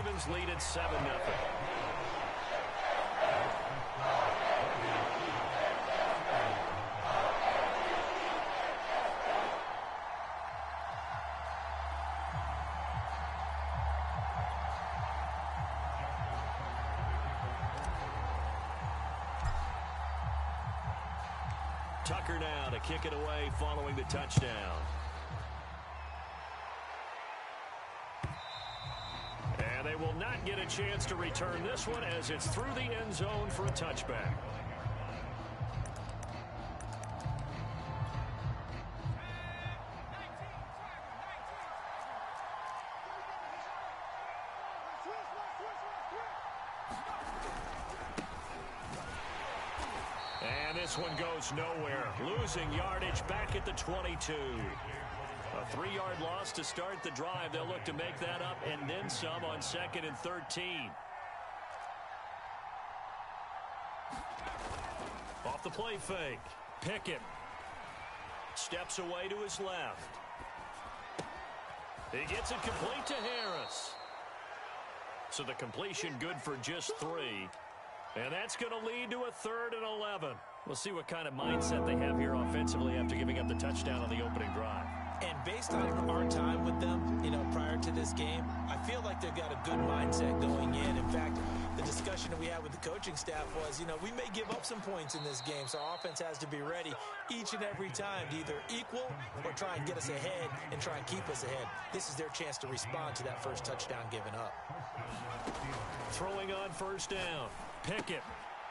Ravens lead at 7-0. Tucker now to kick it away following the touchdown. And they will not get a chance to return this one as it's through the end zone for a touchback. And this one goes nowhere. Losing yardage back at the 22. A 3-yard loss to start the drive. They'll look to make that up and then some on 2nd and 13. Off the play fake. Pickett steps away to his left. He gets it complete to Harris. So the completion good for just 3. And that's going to lead to a 3rd and 11. We'll see what kind of mindset they have here offensively after giving up the touchdown on the opening drive. And based on our time with them, prior to this game, I feel like they've got a good mindset going in. In fact, the discussion that we had with the coaching staff was, we may give up some points in this game, so our offense has to be ready each and every time to either equal or try and get us ahead and try and keep us ahead. This is their chance to respond to that first touchdown given up. Throwing on first down. Pickett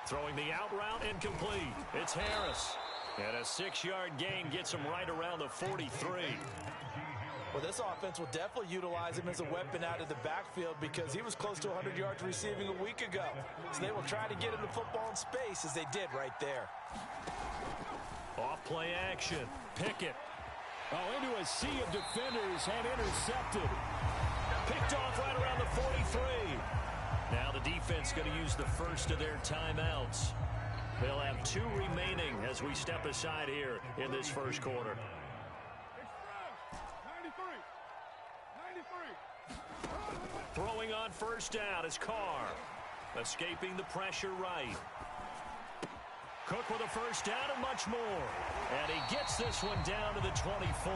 throwing the out route incomplete. It's Harris. And a 6-yard gain gets him right around the 43. Well, this offense will definitely utilize him as a weapon out of the backfield because he was close to 100 yards receiving a week ago. So they will try to get him the football in space as they did right there. Off play action. Pickett. Into a sea of defenders and intercepted. Picked off right around the 43. Now the defense going to use the first of their timeouts. They'll have 2 remaining as we step aside here in this first quarter. 93. Throwing on first down is Carr. Escaping the pressure right. Cook with a first down and much more. And he gets this one down to the 24.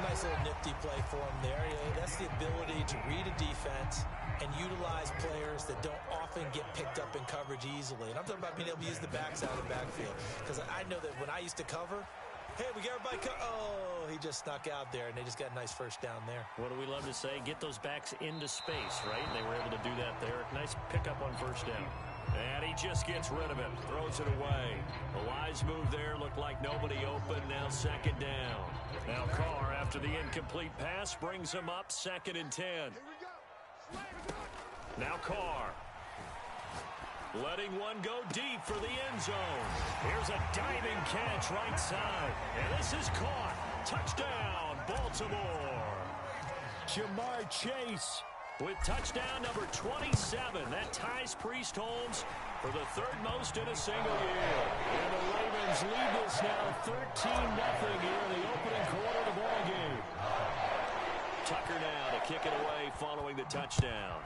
Nice little nifty play for him there. That's the ability to read a defense and utilize players that don't often get picked up in coverage easily. And I'm talking about being able to use the backside of the backfield. Because I know that when I used to cover, hey, we got everybody oh, he just snuck out there, and they just got a nice first down there. What do we love to say? Get those backs into space, right? And they were able to do that there. Nice pickup on first down. And he just gets rid of it. Throws it away. The wise move there. Looked like nobody open. Now 2nd down. Now Carr, after the incomplete pass, brings him up 2nd and 10. Now Carr. Letting one go deep for the end zone. Here's a diving catch right side. And this is caught. Touchdown, Baltimore. Jamar Chase with touchdown number 27. That ties Priest Holmes for the 3rd most in a single year. And the Ravens lead this now 13-0 here in the opening quarter of the ball game. Tucker now to kick it away following the touchdown.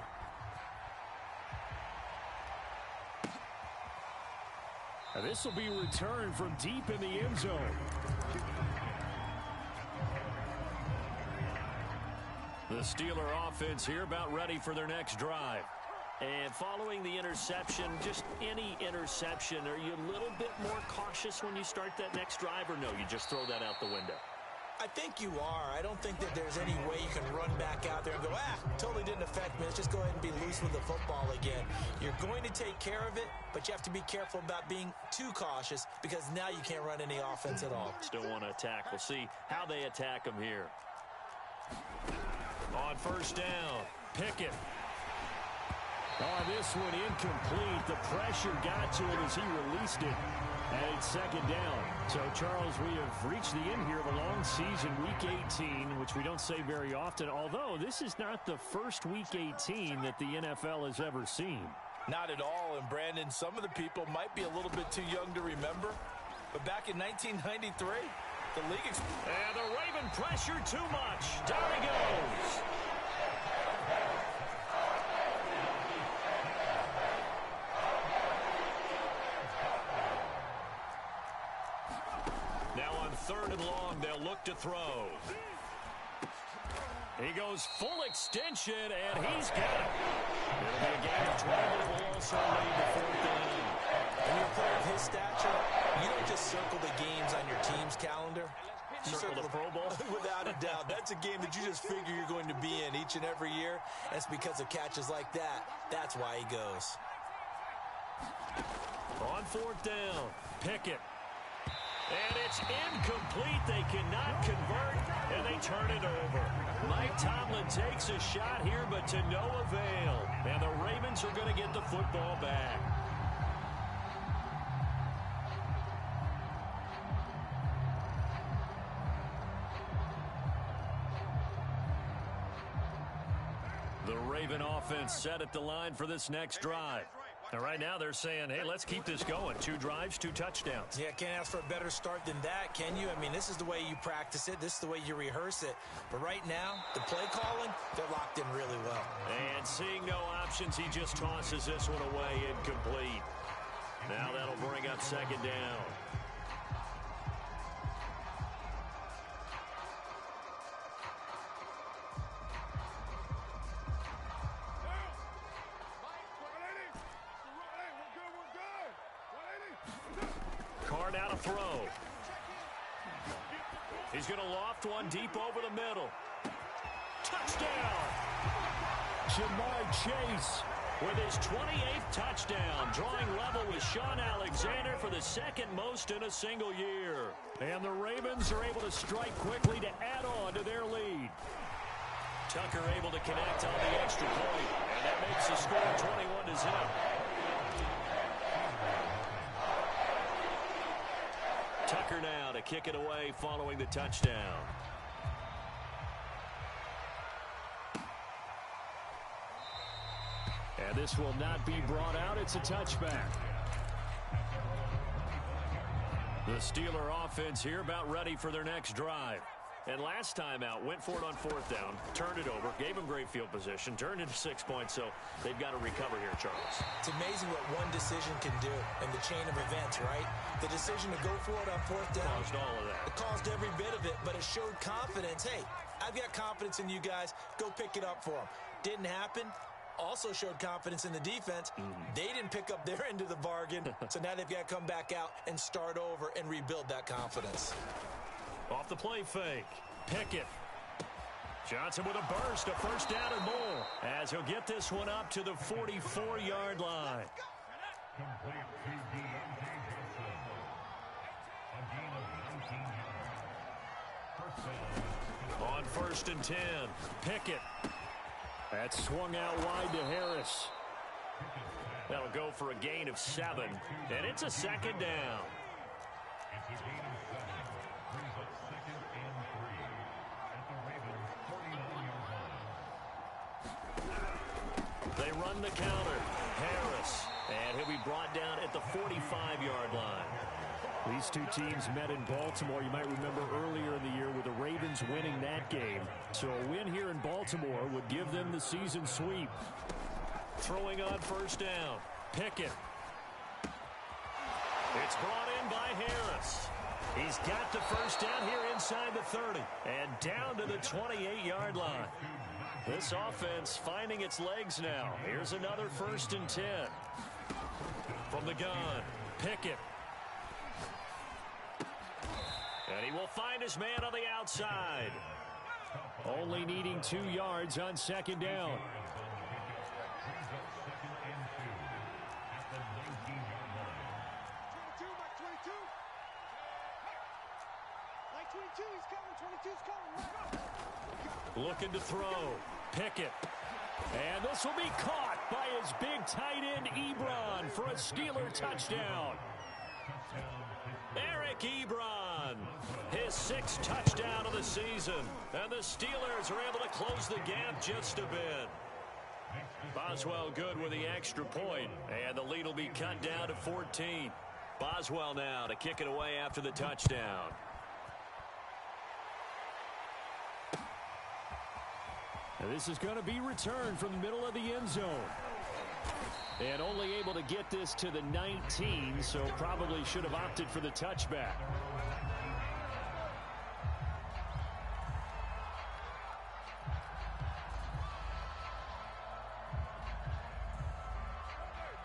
Now this will be returned from deep in the end zone. The Steeler offense here about ready for their next drive. And following the interception, just any interception, are you a little bit more cautious when you start that next drive, or no, you just throw that out the window? I think you are. I don't think that there's any way you can run back out there and go, totally didn't affect me. Let's just go ahead and be loose with the football again. You're going to take care of it, but you have to be careful about being too cautious because now you can't run any offense at all. Still want to attack. We'll see how they attack them here. On first down, Pickett. This one incomplete. The pressure got to it as he released it. And it's 2nd down. So, Charles, we have reached the end here of a long season, Week 18, which we don't say very often, although this is not the first Week 18 that the NFL has ever seen. Not at all. And, Brandon, some of the people might be a little bit too young to remember, but back in 1993, the league... And the Raven pressure too much. Down he goes. third and long. They'll look to throw. He goes full extension, and he's got it. It'll be a gain of 12. It will also lead to fourth down. When you're a player of his stature, you don't just circle the games on your team's calendar. You circle the Pro Bowl? Without a doubt. That's a game that you just figure you're going to be in each and every year. That's because of catches like that. That's why he goes. On fourth down, Pickett. And it's incomplete. They cannot convert, and they turn it over. Mike Tomlin takes a shot here, but to no avail. And the Ravens are going to get the football back. The Raven offense set at the line for this next drive. And right now they're saying, hey, let's keep this going. 2 drives, 2 touchdowns. Yeah, can't ask for a better start than that, can you? I mean, this is the way you practice it. This is the way you rehearse it. But right now, the play calling, they're locked in really well. And seeing no options, he just tosses this one away incomplete. Now that'll bring up second down. Now to throw. He's going to loft one deep over the middle. Touchdown! Jamar Chase with his 28th touchdown, drawing level with Sean Alexander for the second most in a single year. And the Ravens are able to strike quickly to add on to their lead. Tucker able to connect on the extra point, and that makes the score 21-0. Tucker now to kick it away following the touchdown. And this will not be brought out. It's a touchback. The Steeler offense here about ready for their next drive. And last time out, went for it on fourth down, turned it over, gave them great field position, turned into 6 points, so they've got to recover here, Charles. It's amazing what one decision can do in the chain of events, right? The decision to go for it on fourth down. Caused all of that. It caused every bit of it, but it showed confidence. Hey, I've got confidence in you guys. Go pick it up for them. Didn't happen. Also showed confidence in the defense. They didn't pick up their end of the bargain, so now they've got to come back out and start over and rebuild that confidence. Off the play fake, Pickett. Johnson with a burst, a first down and more, as he'll get this one up to the 44-yard line. On first and 10, Pickett. That swung out wide to Harris. That'll go for a gain of 7, and it's a second down. They run the counter. Harris. And he'll be brought down at the 45-yard line. These two teams met in Baltimore. You might remember earlier in the year with the Ravens winning that game. So a win here in Baltimore would give them the season sweep. Throwing on first down. Pickett. It's brought in by Harris. He's got the first down here inside the 30. And down to the 28-yard line. This offense finding its legs now. Here's another first and 10. From the gun, Pickett. And he will find his man on the outside. Only needing 2 yards on second down. Looking to throw. Pickett. And this will be caught by his big tight end, Ebron, for a Steeler touchdown. Eric Ebron, his 6th touchdown of the season. And the Steelers are able to close the gap just a bit. Boswell good with the extra point. And the lead will be cut down to 14. Boswell now to kick it away after the touchdown. And this is going to be returned from the middle of the end zone. And only able to get this to the 19, so probably should have opted for the touchback.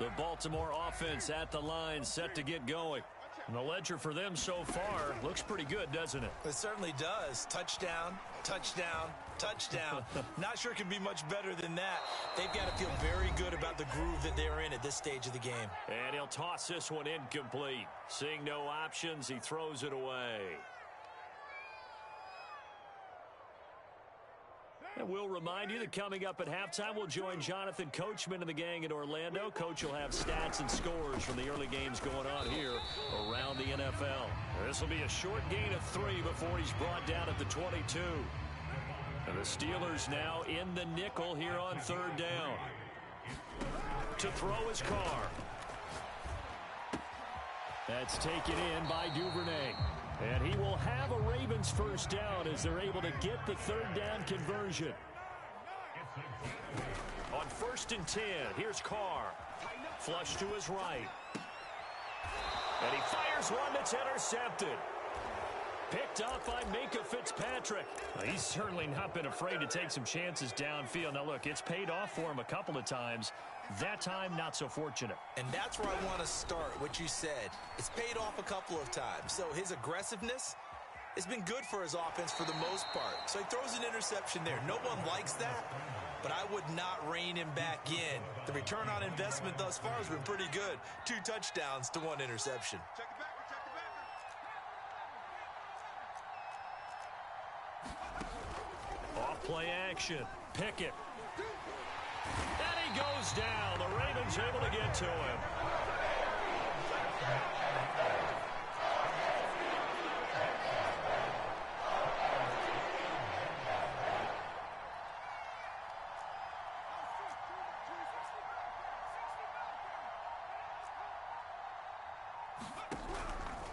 The Baltimore offense at the line, set to get going. And the ledger for them so far looks pretty good, doesn't it? It certainly does. Touchdown, touchdown, touchdown. Not sure it can be much better than that. They've got to feel very good about the groove that they're in at this stage of the game. And he'll toss this one incomplete. Seeing no options, he throws it away. And we'll remind you that coming up at halftime, we'll join Jonathan Coachman and the gang in Orlando. Coach will have stats and scores from the early games going on here around the NFL. This will be a short gain of 3 before he's brought down at the 22. And the Steelers now in the nickel here on 3rd down. To throw his car. That's taken in by Duvernay. And he will have a Ravens first down as they're able to get the 3rd down conversion. On 1st and 10, here's Carr. Flush to his right. And he fires one that's intercepted. Picked up by Minka Fitzpatrick. Well, he's certainly not been afraid to take some chances downfield. Now, look, it's paid off for him a couple of times. That time, not so fortunate. And that's where I want to start, what you said. It's paid off a couple of times. So his aggressiveness has been good for his offense for the most part. So he throws an interception there. No one likes that, but I would not rein him back in. The return on investment thus far has been pretty good. 2 touchdowns to 1 interception. Off play action. Pickett. And he goes down. The Ravens able to get to him.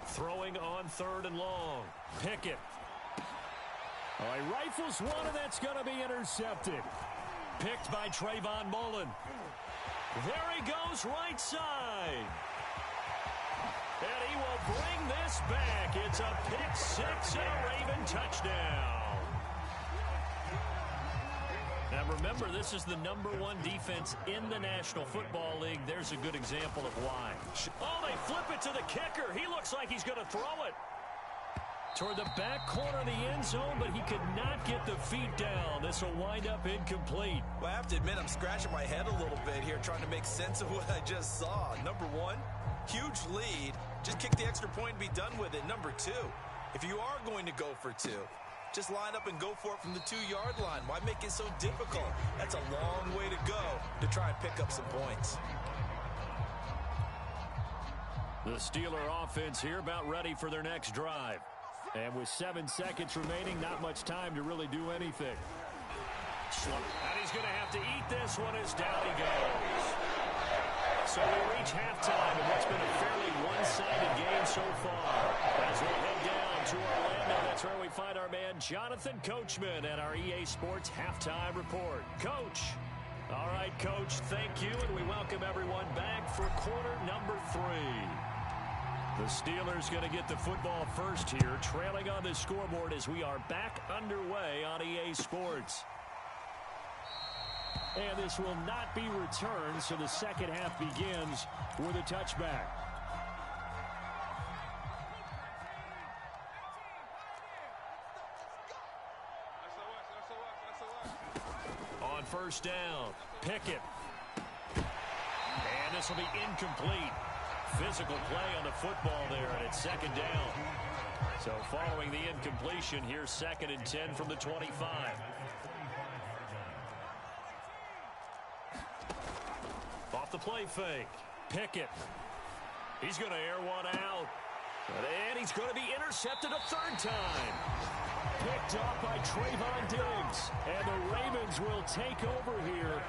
Throwing on 3rd and long. Pickett. Oh, he rifles one, and that's going to be intercepted. Picked by Trayvon Mullen. There he goes, right side. And he will bring this back. It's a pick 6 and a Raven touchdown. Now remember, this is the #1 defense in the National Football League. There's a good example of why. Oh, they flip it to the kicker. He looks like he's going to throw it toward the back corner of the end zone, but he could not get the feet down. This will wind up incomplete. Well, I have to admit, I'm scratching my head a little bit here trying to make sense of what I just saw. #1, huge lead. Just kick the extra point and be done with it. #2, if you are going to go for 2, just line up and go for it from the 2-yard line. Why make it so difficult? That's a long way to go to try and pick up some points. The Steeler offense here about ready for their next drive. And with 7 seconds remaining, not much time to really do anything. And he's going to have to eat this one as down he goes. So we reach halftime in what's been a fairly one-sided game so far. As we head down to Orlando, that's where we find our man Jonathan Coachman at our EA Sports Halftime Report. Coach. All right, Coach, thank you, and we welcome everyone back for quarter #3. The Steelers going to get the football first here, trailing on the scoreboard as we are back underway on EA Sports. And this will not be returned, so the second half begins with a touchback. On 1st down, Pickett. And this will be incomplete. Physical play on the football there, and it's 2nd down. So following the incompletion, here's 2nd and 10 from the 25. Off the play fake. Pickett. He's going to air one out. And he's going to be intercepted a 3rd time. Picked off by Trayvon Diggs. And the Ravens will take over here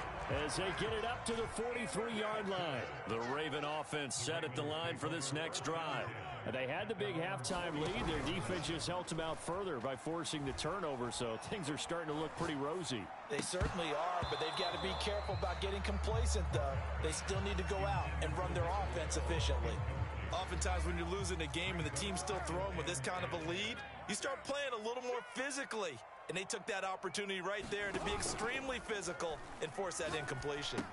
as they get it up to the 43-yard line. The Raven offense set at the line for this next drive. And they had the big halftime lead. Their defense just helped them out further by forcing the turnover, so things are starting to look pretty rosy. They certainly are, but they've got to be careful about getting complacent, though. They still need to go out and run their offense efficiently. Oftentimes when you're losing a game and the team's still throwing with this kind of a lead, you start playing a little more physically. And they took that opportunity right there to be extremely physical and force that incompletion.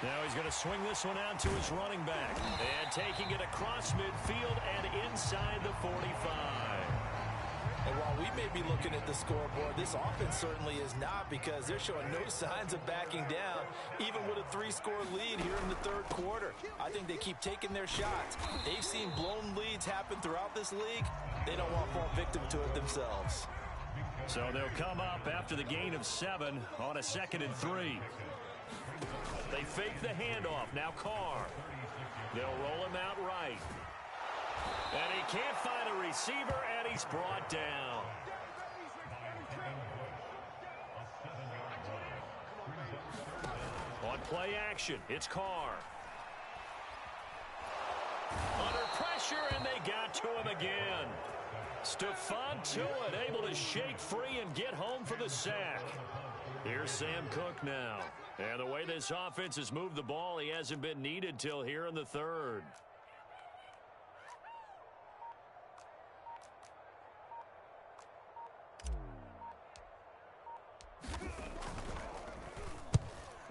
Now he's going to swing this one out to his running back. And taking it across midfield and inside the 45. And while we may be looking at the scoreboard, this offense certainly is not, because they're showing no signs of backing down, even with a 3-score lead here in the third quarter. I think they keep taking their shots. They've seen blown leads happen throughout this league. They don't want to fall victim to it themselves. So they'll come up after the gain of 7 on a 2nd and 3. They fake the handoff. Now Carr. They'll roll him out right. And he can't find a receiver, and he's brought down. On play action, it's Carr. Under pressure, and they got to him again. Stephon Tuitt able to shake free and get home for the sack. Here's Sam Cook now. And the way this offense has moved the ball, he hasn't been needed till here in the third.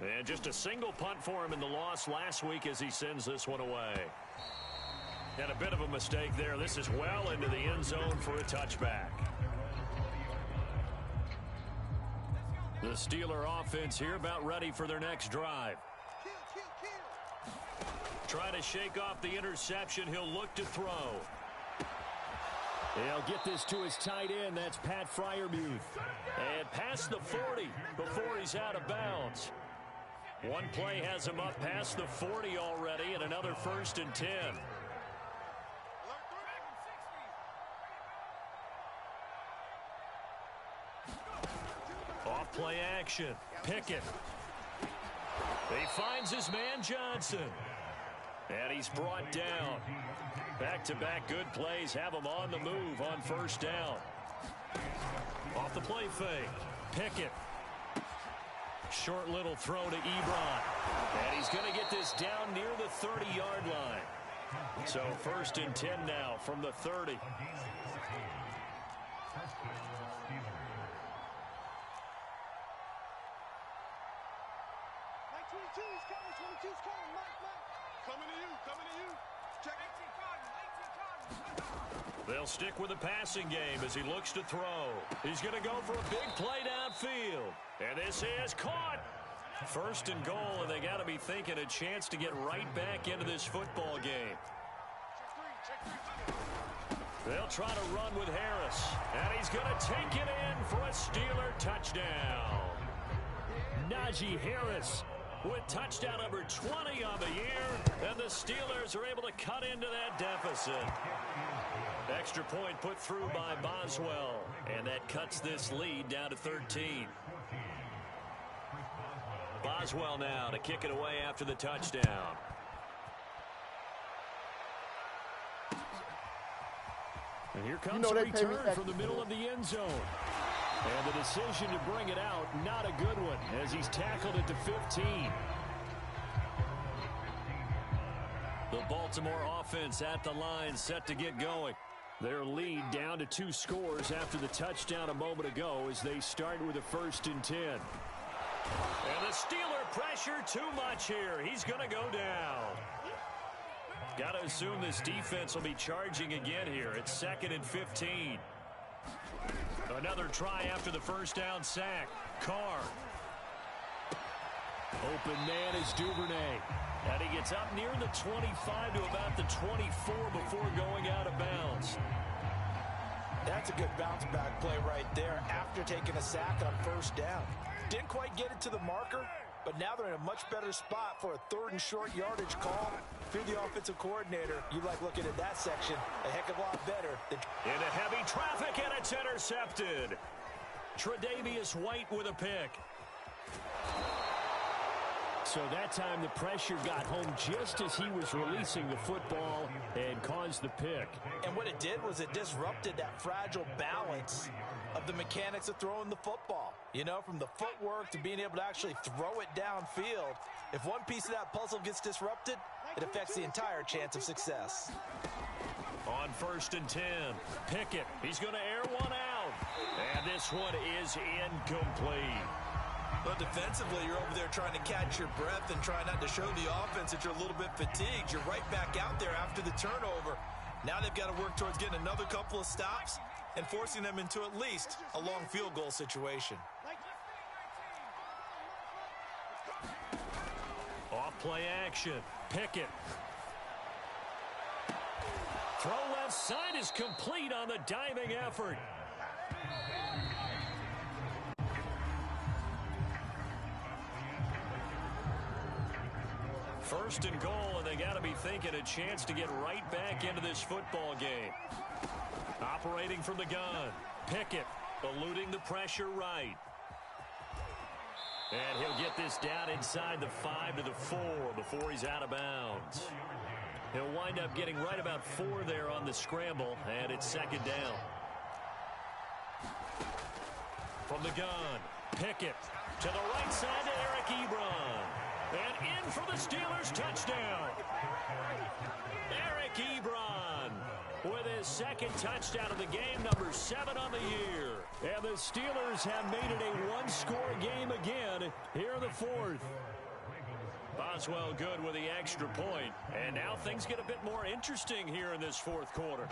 And just a single punt for him in the loss last week as he sends this one away. And a bit of a mistake there. This is well into the end zone for a touchback. The Steeler offense here about ready for their next drive. Trying to shake off the interception. He'll look to throw. He'll get this to his tight end. That's Pat Freiermuth. And past the 40 before he's out of bounds. One play has him up past the 40 already, and another 1st and 10. Off play action. Pickett. He finds his man Johnson. And he's brought down. Back-to-back good plays have him on the move on 1st down. Off the play fake. Pickett. Short little throw to Ebron. And he's going to get this down near the 30-yard line. So 1st and 10 now from the 30. They'll stick with the passing game as he looks to throw. He's going to go for a big play downfield. And this is caught. 1st and goal, and they got to be thinking a chance to get right back into this football game. They'll try to run with Harris. And he's going to take it in for a Steeler touchdown. Najee Harris with touchdown number 20 on the year, and the Steelers are able to cut into that deficit. Extra point put through by Boswell, and that cuts this lead down to 13. Boswell now to kick it away after the touchdown. And here comes a return from the middle of the end zone. And the decision to bring it out, not a good one, as he's tackled at the 15. The Baltimore offense at the line, set to get going. Their lead down to 2 scores after the touchdown a moment ago as they start with a 1st and 10. And the Steeler pressure too much here. He's going to go down. Got to assume this defense will be charging again here. It's 2nd and 15. Another try after the 1st down sack. Carr. Open man is Duvernay. And he gets up near the 25 to about the 24 before going out of bounds. That's a good bounce back play right there after taking a sack on 1st down. Didn't quite get it to the marker, but now they're in a much better spot for a 3rd and short yardage call. If you're the offensive coordinator, you like looking at that section a heck of a lot better. Into heavy traffic, and it's intercepted. Tre'Davious White with a pick. So that time the pressure got home just as he was releasing the football and caused the pick. And what it did was it disrupted that fragile balance of the mechanics of throwing the football. You know, from the footwork to being able to actually throw it downfield. If one piece of that puzzle gets disrupted, it affects the entire chance of success. On 1st and 10, Pickett, he's going to air one out. And this one is incomplete. Well, defensively, you're over there trying to catch your breath and try not to show the offense that you're a little bit fatigued. You're right back out there after the turnover. Now they've got to work towards getting another couple of stops and forcing them into at least a long field goal situation. Off play action. Pickett. Throw left side is complete on the diving effort. First and goal, and they got to be thinking a chance to get right back into this football game. Operating from the gun. Pickett eluding the pressure right. And he'll get this down inside the 5 to the 4 before he's out of bounds. He'll wind up getting right about 4 there on the scramble, and it's second down. From the gun, Pickett to the right side to Eric Ebron. And in for the Steelers touchdown. Eric Ebron with his second touchdown of the game, number 7 on the year. And the Steelers have made it a one-score game again here in the fourth. Boswell good with the extra point. And now things get a bit more interesting here in this fourth quarter.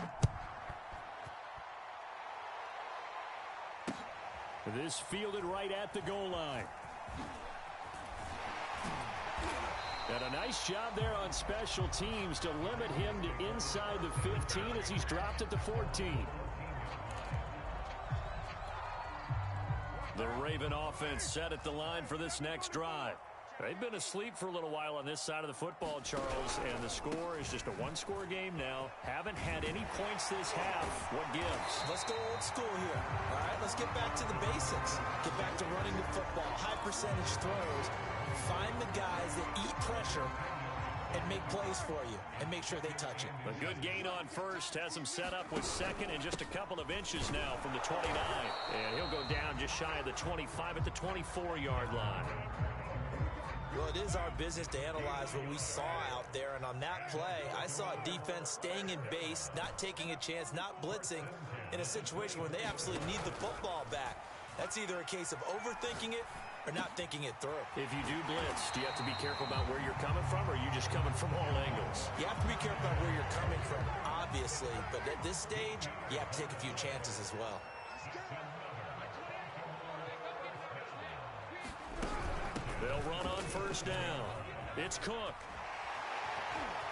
This fielded right at the goal line. And a nice job there on special teams to limit him to inside the 15 as he's dropped at the 14. The Raven offense set at the line for this next drive. They've been asleep for a little while on this side of the football, Charles, and the score is just a one-score game now. Haven't had any points this half. What gives? Let's go old school here. All right, let's get back to the basics. Get back to running the football, high percentage throws. Find the guys that eat pressure and make plays for you and make sure they touch it. A good gain on first has him set up with second and just a couple of inches now from the 29. And he'll go down just shy of the 25 at the 24-yard line. Well, it is our business to analyze what we saw out there, and on that play, I saw a defense staying in base, not taking a chance, not blitzing in a situation where they absolutely need the football back. That's either a case of overthinking it or not thinking it through. If you do blitz, do you have to be careful about where you're coming from, or are you just coming from all angles? You have to be careful about where you're coming from, obviously, but at this stage, you have to take a few chances as well. They'll run on first down. It's Cook.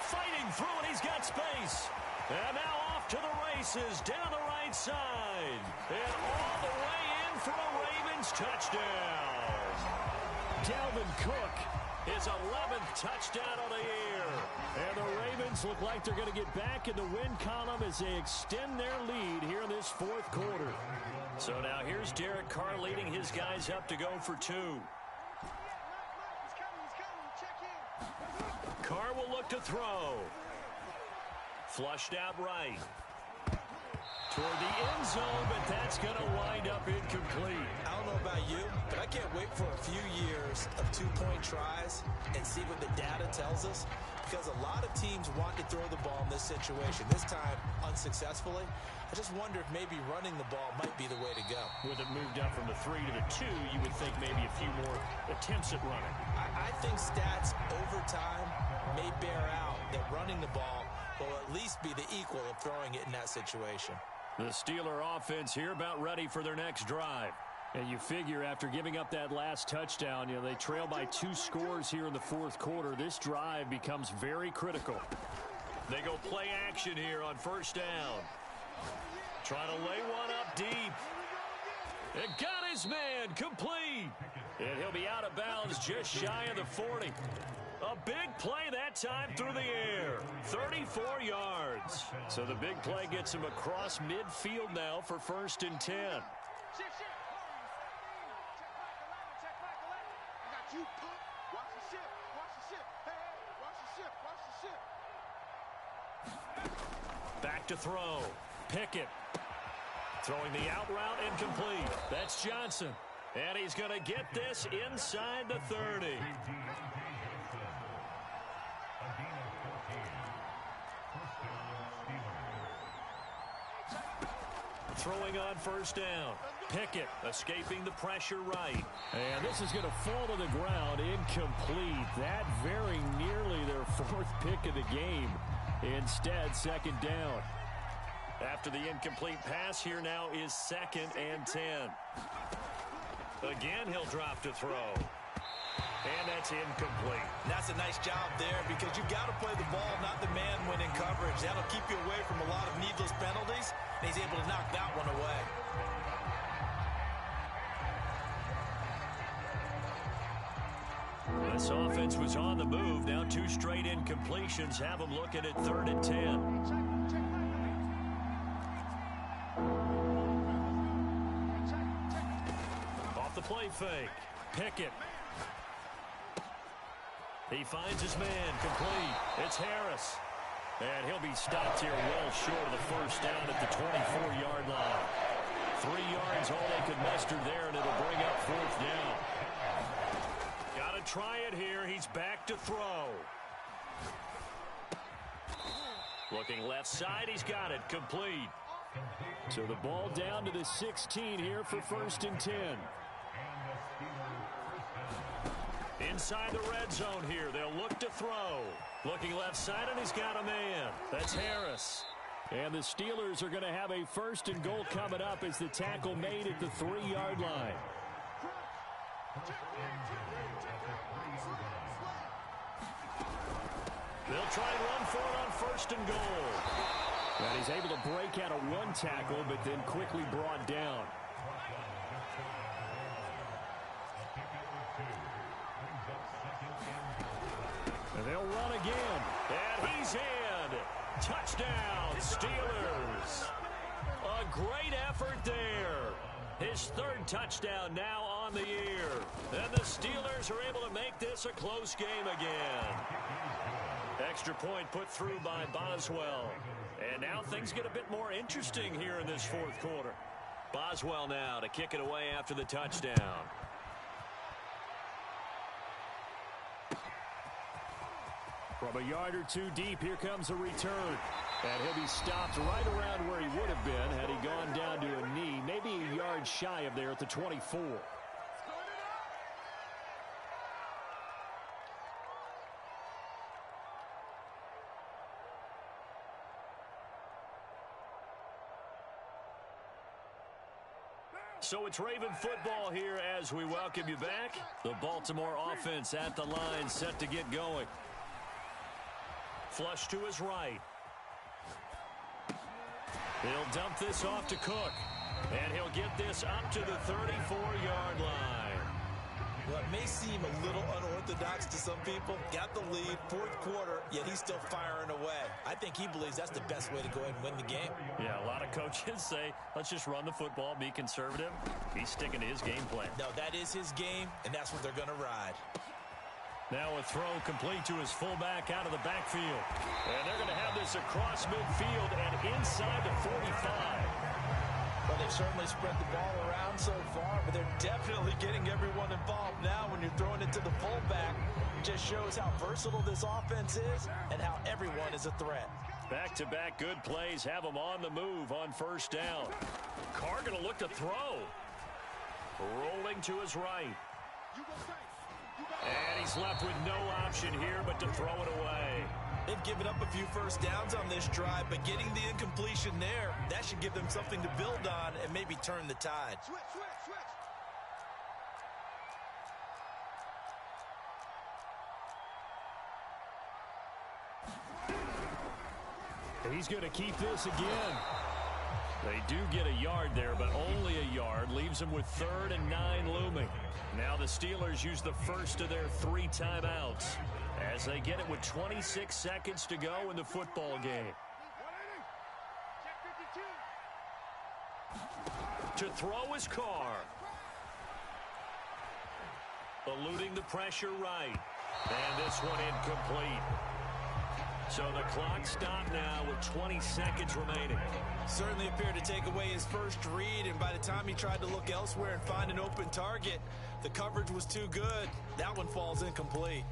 Fighting through, and he's got space. And now off to the races, down the right side. And all the way in for a Ravens touchdown. Dalvin Cook, his 11th touchdown of the year. And the Ravens look like they're going to get back in the win column as they extend their lead here in this fourth quarter. So now here's Derek Carr leading his guys up to go for 2. Carr will look to throw. Flushed out right. Toward the end zone, but that's going to wind up incomplete. I don't know about you, but I can't wait for a few years of two-point tries and see what the data tells us, because a lot of teams want to throw the ball in this situation. This time, unsuccessfully. I just wonder if maybe running the ball might be the way to go. With it moved up from the 3 to the 2, you would think maybe a few more attempts at running. I think stats over time may bear out that running the ball will at least be the equal of throwing it in that situation. The Steeler offense here about ready for their next drive. And you figure after giving up that last touchdown, they trail by 2 scores here in the fourth quarter. This drive becomes very critical. They go play action here on first down. Trying to lay one up deep. And got his man complete. And he'll be out of bounds just shy of the 40. A big play that time through the air. 34 yards. So the big play gets him across midfield now for first and 10. Back to throw. Pickett. Throwing the out route incomplete. That's Johnson. And he's going to get this inside the 30. throwing on first down. Pickett escaping the pressure right. And this is going to fall to the ground, incomplete. That very nearly their fourth pick of the game. Instead, second down. After the incomplete pass, here now is 2nd and 10. Again, he'll drop to throw. And that's incomplete. And that's a nice job there because you've got to play the ball, not the man when in coverage. That'll keep you away from a lot of needless penalties, and he's able to knock that one away. This offense was on the move. Now 2 straight incompletions have them looking at 3rd and 10. Off the play fake. Pickett. He finds his man. Complete. It's Harris. And he'll be stopped here well short of the first down at the 24-yard line. 3 yards all they could muster there, and it'll bring up 4th down. Got to try it here. He's back to throw. Looking left side. He's got it. Complete. So the ball down to the 16 here for 1st and 10. Inside the red zone here. They'll look to throw. Looking left side, and he's got a man. That's Harris. And the Steelers are going to have a 1st and goal coming up as the tackle made at the 3-yard line. They'll try and run for it on 1st and goal. And he's able to break out of 1 tackle, but then quickly brought down. And they'll run again. And he's in. Touchdown, Steelers. A great effort there. His 3rd touchdown now on the year. And the Steelers are able to make this a close game again. Extra point put through by Boswell. And now things get a bit more interesting here in this 4th quarter. Boswell now to kick it away after the touchdown. From a yard or 2 deep, here comes a return. And he'll be stopped right around where he would have been had he gone down to a knee, maybe a yard shy of there at the 24. So it's Raven football here as we welcome you back. The Baltimore offense at the line, set to get going. Flush to his right. He'll dump this off to Cook. And he'll get this up to the 34-yard line. Well, it may seem a little unorthodox to some people. Got the lead, 4th quarter, yet he's still firing away. I think he believes that's the best way to go ahead and win the game. Yeah, a lot of coaches say, let's just run the football, be conservative. He's sticking to his game plan. No, that is his game, and that's what they're going to ride. Now a throw complete to his fullback out of the backfield. And they're going to have this across midfield and inside the 45. Well, they've certainly spread the ball around so far, but they're definitely getting everyone involved now when you're throwing it to the fullback. It just shows how versatile this offense is and how everyone is a threat. Back-to-back good plays have them on the move on 1st down. Carr going to look to throw. Rolling to his right. And he's left with no option here but to throw it away. They've given up a few first downs on this drive, but getting the incompletion there, that should give them something to build on and maybe turn the tide. He's going to keep this again. They do get a yard there, but only a yard. Leaves them with 3rd and 9 looming. Now the Steelers use the first of their 3 timeouts as they get it with 26 seconds to go in the football game. To throw is Carr. Eluding the pressure right. And this one incomplete. So the clock stopped now with 20 seconds remaining. Certainly appeared to take away his first read, and by the time he tried to look elsewhere and find an open target, the coverage was too good. That one falls incomplete.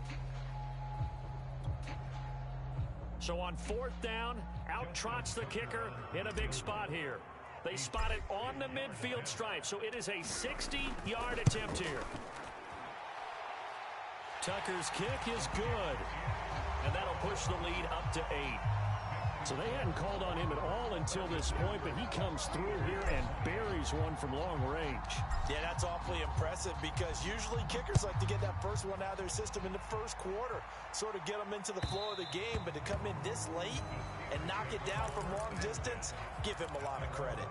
So on 4th down, out trots the kicker in a big spot here. They spot it on the midfield stripe, so it is a 60-yard attempt here. Tucker's kick is good, and that'll push the lead up to 8. So they hadn't called on him at all until this point, but he comes through here and buries one from long range. Yeah, that's awfully impressive because usually kickers like to get that first one out of their system in the first quarter, sort of get them into the flow of the game, but to come in this late and knock it down from long distance, give him a lot of credit.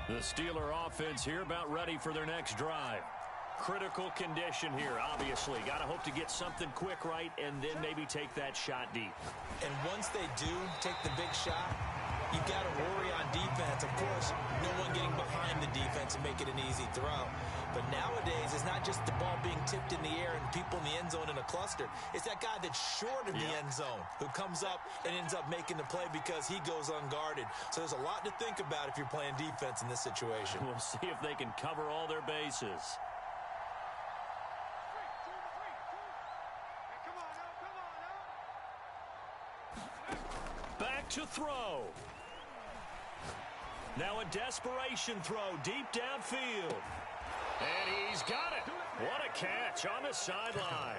The Steeler offense here about ready for their next drive. Critical condition here, obviously. Got to hope to get something quick right and then maybe take that shot deep. And once they do take the big shot, you've got to worry on defense. Of course, no one getting behind the defense and make it an easy throw. But nowadays, it's not just the ball being tipped in the air and people in the end zone in a cluster. It's that guy that's short of the end zone who comes up and ends up making the play because he goes unguarded. So there's a lot to think about if you're playing defense in this situation. We'll see if they can cover all their bases. Back to throw. Now a desperation throw deep downfield. And he's got it. What a catch on the sideline.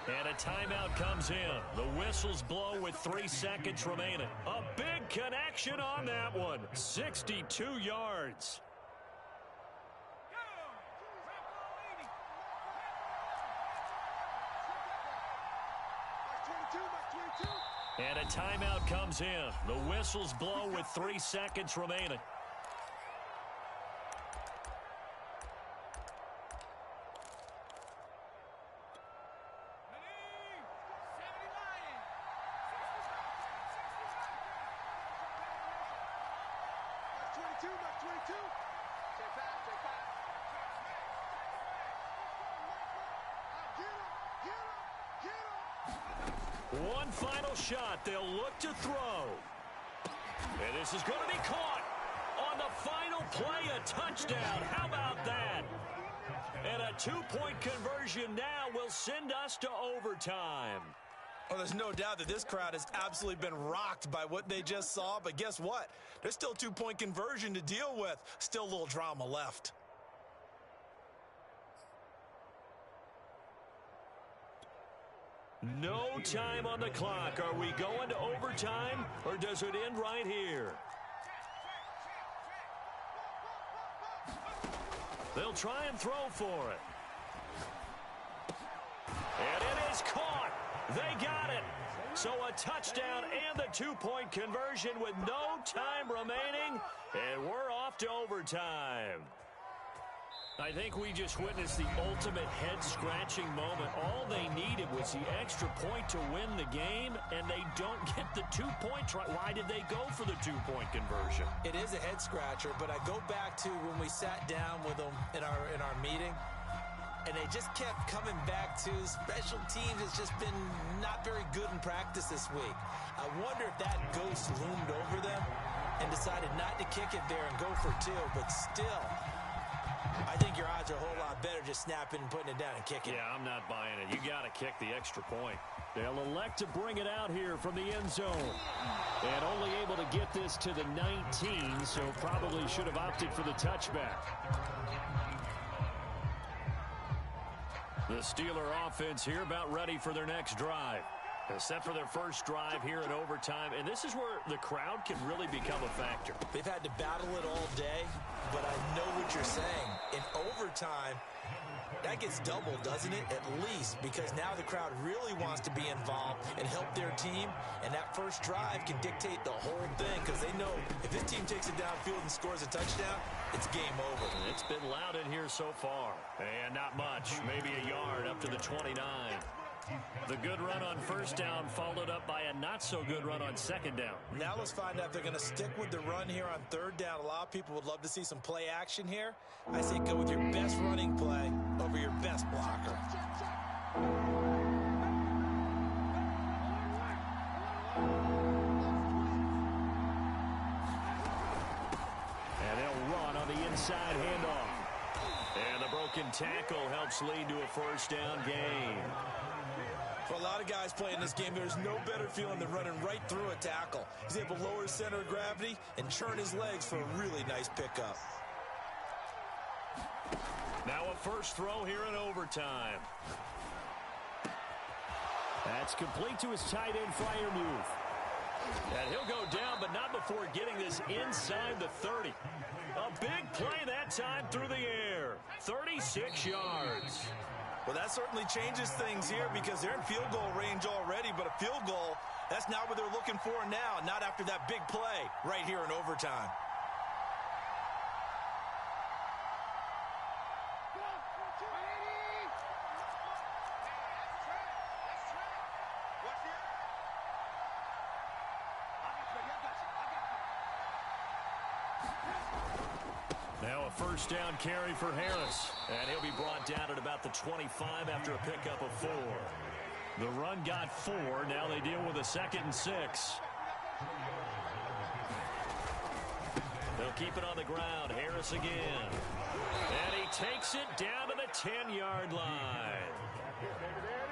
And a timeout comes in. The whistles blow with 3 seconds remaining. A big connection on that one. 62 yards. And a timeout comes in. The whistles blow with 3 seconds remaining. One final shot. They'll look to throw. And this is going to be caught. On the final play, a touchdown. How about that? And a 2-point conversion now will send us to overtime. Oh, there's no doubt that this crowd has absolutely been rocked by what they just saw. But guess what? There's still 2-point conversion to deal with. Still a little drama left. No time on the clock. Are we going to overtime, or does it end right here? They'll try and throw for it. And it is caught. They got it. So a touchdown and the 2-point conversion with no time remaining, and we're off to overtime. I think we just witnessed the ultimate head-scratching moment. All they needed was the extra point to win the game, and they don't get the 2 points right. Why did they go for the 2-point conversion? It is a head-scratcher, but I go back to when we sat down with them in our meeting, and they just kept coming back to special teams. It's just been not very good in practice this week. I wonder if that ghost loomed over them and decided not to kick it there and go for 2, but still, I think your odds are a whole lot better just snapping and putting it down and kicking. Yeah, I'm not buying it. You got to kick the extra point. They'll elect to bring it out here from the end zone. And only able to get this to the 19, so probably should have opted for the touchback. The Steeler offense here about ready for their next drive. Set for their first drive here in overtime, and this is where the crowd can really become a factor. They've had to battle it all day, but I know what you're saying. In overtime, that gets doubled, doesn't it? At least, because now the crowd really wants to be involved and help their team, and that first drive can dictate the whole thing, because they know if this team takes it downfield and scores a touchdown, it's game over. It's been loud in here so far, and not much, maybe a yard up to the 29. The good run on first down followed up by a not-so-good run on second down. Now let's find out if they're going to stick with the run here on third down. A lot of people would love to see some play action here. I say go with your best running play over your best blocker. And they'll run on the inside handoff. And the broken broken tackle helps lead to a first down gain. For a lot of guys playing this game, there's no better feeling than running right through a tackle. He's able to lower his center of gravity and churn his legs for a really nice pickup. Now a first throw here in overtime. That's complete to his tight end Freiermuth. And he'll go down, but not before getting this inside the 30. A big play that time through the air. 36 yards. Well, that certainly changes things here because they're in field goal range already, but a field goal, that's not what they're looking for now, not after that big play right here in overtime. Now a first down carry for Harris. And he'll be brought down at about the 25 after a pickup of 4. The run got 4. Now they deal with a 2nd and 6. They'll keep it on the ground. Harris again. And he takes it down to the 10-yard line.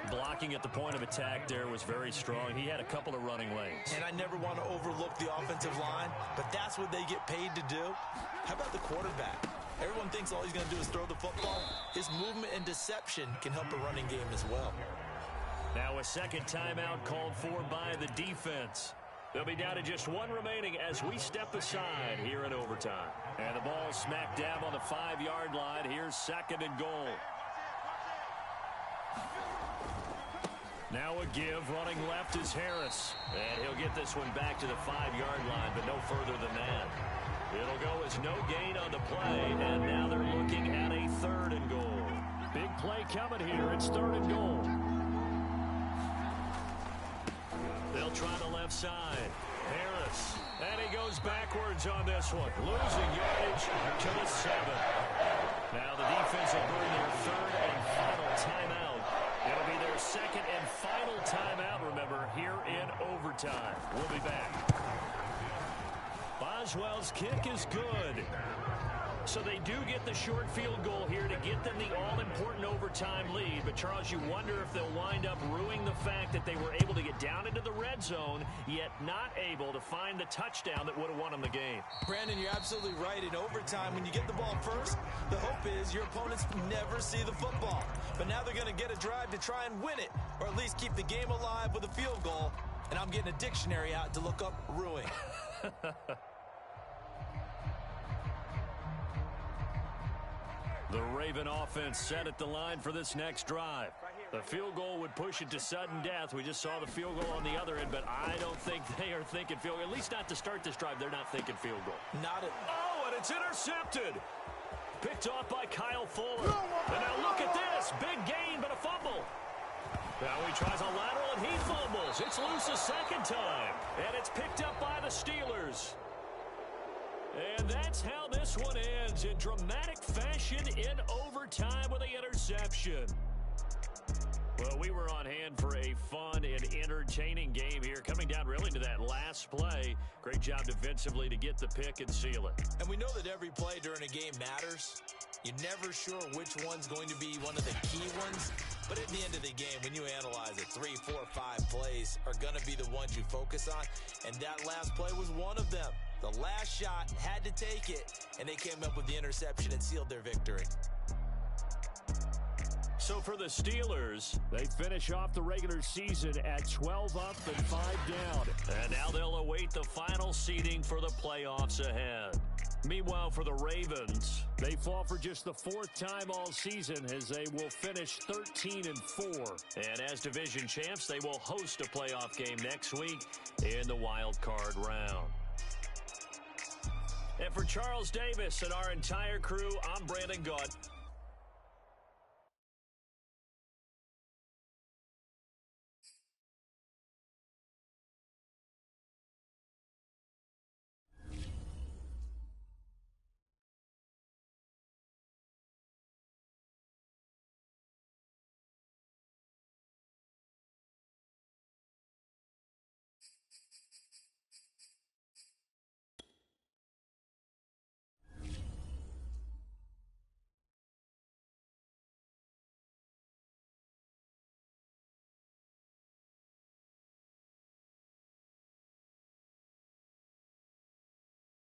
Blocking at the point of attack there was very strong. He had a couple of running lanes. And I never want to overlook the offensive line, but that's what they get paid to do. How about the quarterback? Everyone thinks all he's going to do is throw the football. His movement and deception can help a running game as well. Now a second timeout called for by the defense. They'll be down to just 1 remaining as we step aside here in overtime. And the ball smack dab on the 5-yard line. Here's 2nd and goal. Now a give, running left is Harris. And he'll get this one back to the 5-yard line, but no further than that. It'll go as no gain on the play, and now they're looking at a 3rd and goal. Big play coming here. It's 3rd and goal. They'll try the left side. Harris. And he goes backwards on this one. Losing yardage to the 7. Now the defense will burn their 3rd and final timeout. It'll be their 2nd and final timeout, remember, here in overtime. We'll be back. Boswell's kick is good. So they do get the short field goal here to get them the all-important overtime lead. But, Charles, you wonder if they'll wind up ruining the fact that they were able to get down into the red zone, yet not able to find the touchdown that would have won them the game. Brandon, you're absolutely right. In overtime, when you get the ball first, the hope is your opponents never see the football. But now they're going to get a drive to try and win it, or at least keep the game alive with a field goal. And I'm getting a dictionary out to look up ruin. The Raven offense set at the line for this next drive. The field goal would push it to sudden death. We just saw the field goal on the other end, but I don't think they are thinking field goal. At least not to start this drive. They're not thinking field goal. Not at all. Oh, and it's intercepted. Picked off by Kyle Fuller. And now look at this. Big gain, but a fumble. Now he tries a lateral, and he fumbles. It's loose a 2nd time. And it's picked up by the Steelers. And that's how this one ends, in dramatic fashion in overtime with the interception. Well, we were on hand for a fun and entertaining game here, coming down really to that last play. Great job defensively to get the pick and seal it. And we know that every play during a game matters. You're never sure which one's going to be one of the key ones. But at the end of the game, when you analyze it, 3, 4, 5 plays are going to be the ones you focus on. And that last play was one of them. The last shot had to take it, and they came up with the interception and sealed their victory. So for the Steelers, they finish off the regular season at 12 up and 5 down. And now they'll await the final seeding for the playoffs ahead. Meanwhile, for the Ravens, they fall for just the 4th time all season as they will finish 13-4. And as division champs, they will host a playoff game next week in the wild card round. And for Charles Davis and our entire crew, I'm Brandon Gaunt.